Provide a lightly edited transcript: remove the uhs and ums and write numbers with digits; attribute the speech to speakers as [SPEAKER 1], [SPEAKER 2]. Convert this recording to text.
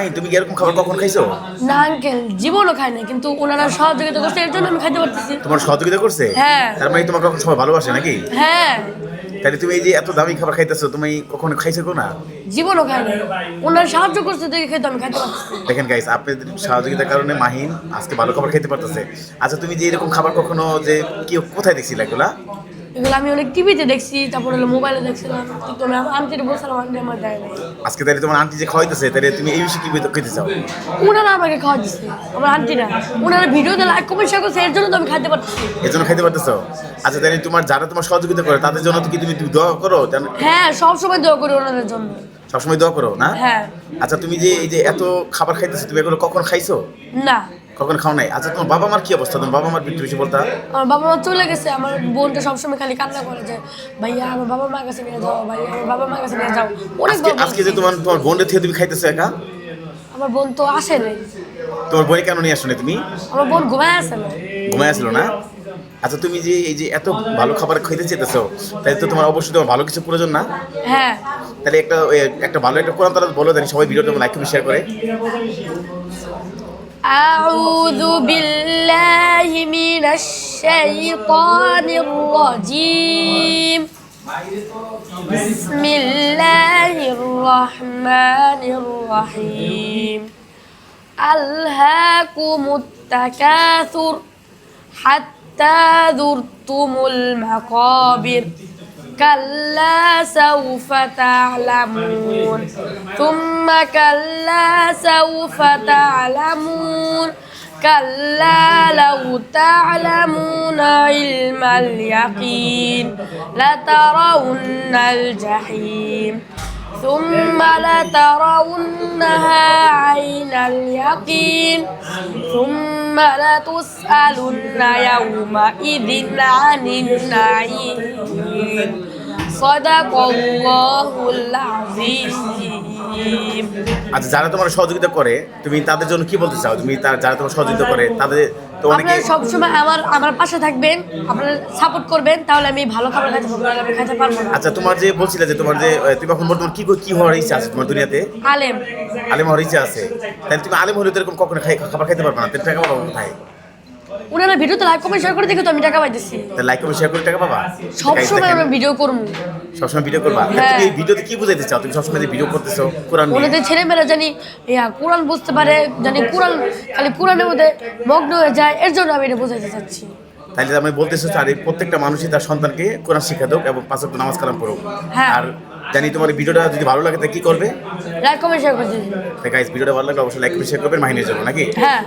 [SPEAKER 1] মাহি তুমি কি এরকম খাবার কখন খাইছো?
[SPEAKER 2] না আঙ্কেল, জীবনও খাই না, কিন্তু ওনারা সহযোগিতা করছে, এর জন্য আমি খাইতে পারতেছি।
[SPEAKER 1] তোমার সহযোগিতা করছে?
[SPEAKER 2] হ্যাঁ।
[SPEAKER 1] তার মানে তোমাকে কখন সবাই ভালোবাসে নাকি?
[SPEAKER 2] হ্যাঁ।
[SPEAKER 1] তাহলে তুমি এই যে এত দামি খাবার খাইতেছো, তুমি কখনো খাইছো না?
[SPEAKER 2] জীবনও খাই না, ওনারা সাহায্য করছে দেখে খেতে আমি খাইতে পারতেছি।
[SPEAKER 1] দেখেন গাইস, আপনাদের সহযোগিতার কারণে মাহিন আজকে ভালো খাবার খেতে পারতেছে। আচ্ছা, তুমি যে এরকম খাবার কখনো যে কি কোথায় দেখছিলে এগুলা?
[SPEAKER 2] এগুলো আমি অনেক টিভিতে দেখছি, তারপর হলো মোবাইলে দেখছিলাম, কিন্তু আমি আমার আন্টির বলছিলাম, আন্টি আমার দেয় না।
[SPEAKER 1] আজকে তাহলে তোমার আন্টি যে খাওয়াইতেছে, তাহলে তুমি এই বিষয়ে কি খেতে চাও?
[SPEAKER 2] ওনারা আমাকে খাওয়া দিচ্ছে, আমার আন্টি না। ওনারা ভিডিওতে লাইক কমেন্ট শেয়ার করছে, এর জন্য তো আমি খাইতে পারতেছি।
[SPEAKER 1] এর জন্য খাইতে পারতেছো? আচ্ছা, তাহলে তোমার যারা তোমার সহযোগিতা করে তাদের জন্য তো কি তুমি দোয়া করো?
[SPEAKER 2] হ্যাঁ, সবসময় দোয়া করি ওনাদের জন্য।
[SPEAKER 1] সবসময় দোয়া করো না?
[SPEAKER 2] হ্যাঁ।
[SPEAKER 1] আচ্ছা, তুমি যে এই যে এত খাবার খাইতেছো, তুমি এগুলো কখন খাইছো?
[SPEAKER 2] না।
[SPEAKER 1] কখন খাও নাই? আচ্ছা, তোমার বাবা মার কি অবস্থা? তোমার বাবা মার একটু বেশি বলতা।
[SPEAKER 2] আমার বাবা মা চলে গেছে, আমার বোনটা সবসময় খালি কান্না করে যে ভাইয়া আমার বাবা মার কাছে নিয়ে যাও, ভাইয়া আমার বাবা মার কাছে নিয়ে যাও।
[SPEAKER 1] আজকে যে তোমার বোনের থেকে তুমি খাইতেছো একা?
[SPEAKER 2] আমার বোন তো আসে নাই।
[SPEAKER 1] তোমার বোন কেন নিয়ে আসো না তুমি?
[SPEAKER 2] আমার বোন ঘুমায় আসে না।
[SPEAKER 1] ঘুমায় আসলো না? আচ্ছা, তুমি যে এই যে এত ভালো খাবার খাইতে চেতেছো, তাই তো তোমার অবশ্যই তোমার ভালো কিছু প্রয়োজন না?
[SPEAKER 2] হ্যাঁ।
[SPEAKER 1] তাহলে একটা ভালো একটা কোরআন তাআলা বলো, জানি সবাই ভিডিওটা লাইক করে শেয়ার করে।
[SPEAKER 2] আউযু বিল্লাহি মিনাশ শাইতানির রাজীম। বিসমিল্লাহির রহমানির রহিম। আলহাকুমুত তাকাসুর হাত্তা যুরতুমুল মাকাবির। كلا سوف تعلمون ثم كلا سوف تعلمون كلا لو تعلمون علم اليقين لترون الجحيم ثم لترونها عين اليقين ثم لتسألن يومئذ عن النعيم صدق الله العظيم.
[SPEAKER 1] আচ্ছা, যারা তোমার সহযোগিতা করে তুমি তাদের জন্য কি বলতে চাও? তুমি যারা তোমার সহযোগিতা করে তাদের তো অনেকে
[SPEAKER 2] আপনারা সবসময় আমার পাশে থাকবেন, আপনারা সাপোর্ট করবেন, তাহলে আমি ভালো খাবার খাইতে পারবো, নাহলে আমি খাইতে পারবো না।
[SPEAKER 1] আচ্ছা, তোমার যে বলছিলে যে তোমার যে তুমি এখন বর্তমানে কি হওয়ার ইচ্ছা আছে তোমার দুনিয়াতে?
[SPEAKER 2] আলেম।
[SPEAKER 1] আলেম হওয়ার ইচ্ছা আছে? তাহলে তুমি আলেম হলে তো এরকম কখনো খাবার খাইতে পারবে না, টাকা পাবো কোথায়?
[SPEAKER 2] ওনারা ভিডিওতে লাইক কমেন্ট শেয়ার করে দেখে তো আমি টাকা পাইতেছি।
[SPEAKER 1] লাইক কমেন্ট শেয়ার করে টাকা পাবা?
[SPEAKER 2] সবসময় আমরা ভিডিও করবো।
[SPEAKER 1] সবসময় ভিডিও করবা? তুমি এই ভিডিওতে কি বুঝাইতে চাও? তুমি সবসময় যে ভিডিও করতেছো কোরআন নিয়ে,
[SPEAKER 2] ওনাদের ছেলেমেয়েরা জানি কোরআন বুঝতে পারে, জানি কোরআন খালি কোরআনের মধ্যে মগ্ন হয়ে যায়, এর জন্য আমি এটা বোঝাতে চাচ্ছি।
[SPEAKER 1] তাহলে আমি বলতেছি আর এই প্রত্যেকটা মানুষই তার সন্তানকে কোরআন শিক্ষা দেব এবং 5 ওয়াক্ত নামাজ কালাম পড়ুক।
[SPEAKER 2] হ্যাঁ।
[SPEAKER 1] আর জানি তোমার এই ভিডিওটা যদি ভালো লাগে তাহলে কি করবে?
[SPEAKER 2] লাইক কমেন্ট শেয়ার করে দিন।
[SPEAKER 1] গাইস, ভিডিওটা ভালো লাগলে অবশ্যই লাইক করে শেয়ার করবেন মাহিনের জন্য নাকি?
[SPEAKER 2] হ্যাঁ।